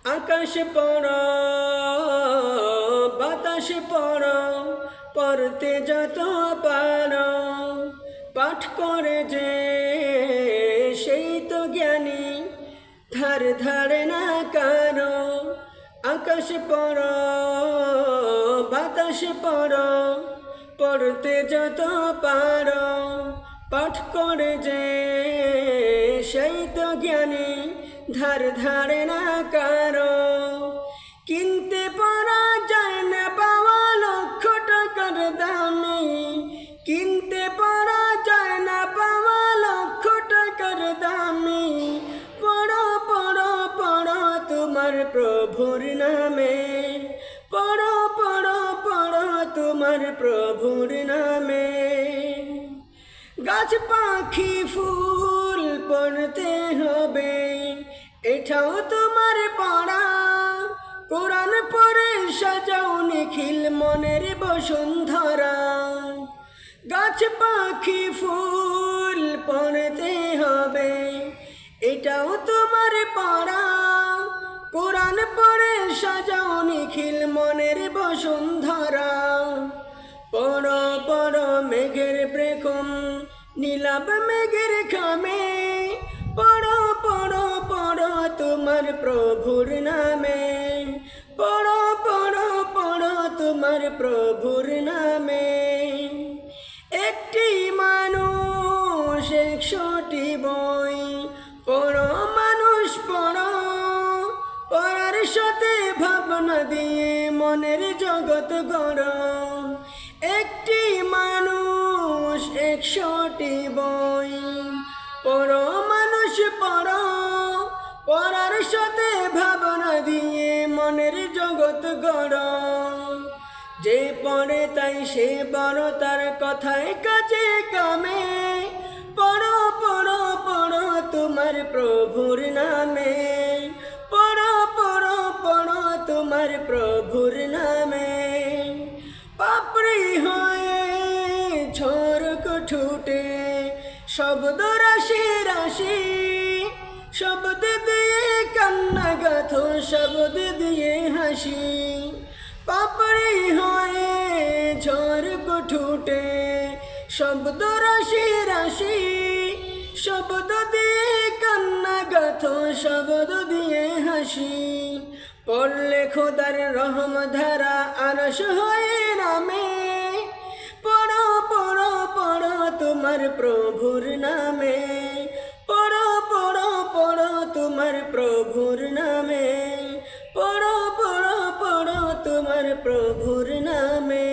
আকাশ পড়ো বাতাস পড়ো পড়তে যত পারো পাঠ করে যে সেই তো জ্ঞানী ধার ধারে না কারো আকাশ পড়ো বাতাস পড়ো পড়তে যত পারো পাঠ করে যে সেই তো জ্ঞানী ধার ধারে না কারো কিনতে পারা যায় না পাওয়া লক্ষ টাকার দামে কিনতে পারা যায় না পাওয়া লক্ষ টাকার দামে পড়ো পড়ো পড়ো তোমার প্রভুর নামে পড়ো পড়ো পড়ো তোমার প্রভুর নামে গাছ পাখি ফুল পড়তে হবে এটাও তোমার পড়া কোরআন পড়ে সাজাও নিখিল মনের বসুন্ধরা গাছ পাখি ফুল পড়তে হবে এটাও তোমার পড়া কোরআন পড়ে সাজাও নিখিল মনের বসুন্ধরা পড়ো পড়ো মেঘের প্রেখম নীলাভ মেঘের খামে পড়ো পড়ো পড়ো তোমার প্রভুর নামে পড়ো পড়ো পড়ো তোমার প্রভুর নামে একটি মানুষ 100টি বই পড়ো মানুষ পড়ো পড়ার সাথে ভাবনা দিয়ে মনের জগৎ গড়ো একটি মানুষ 100টি বই পড়ো মানুষ পড়ো পড়ার সাথে ভাবনা দিয়ে মনের জগৎ গড়ো যে পড়ে তাই সে বড় তার কথায় কাজে কামে পড়ো পড়ো পড়ো তোমার প্রভুর নামে পড়ো পড়ো পড়ো তোমার প্রভুর নামে পাপড়ি হয়ে ঝড়ক ঠুটে শব্দ রাশি রাশি শব্দ দিয়ে কান্না গাথো শব্দ দিয়ে হাসি পাপড়ি হয়ে ঝড়ক ঠুটে শব্দ রাশি রাশি শব্দ দিয়ে কান্না গাথো শব্দ দিয়ে হাসি পড়লে খোদার রহম ধারা আরশ হয়ে নামে পড়ো পড়ো পড়ো তোমার প্রভুর নামে পড়ো পড়ো পড়ো তোমার প্রভুর নামে পড়ো পড়ো পড়ো তোমার প্রভুর নামে।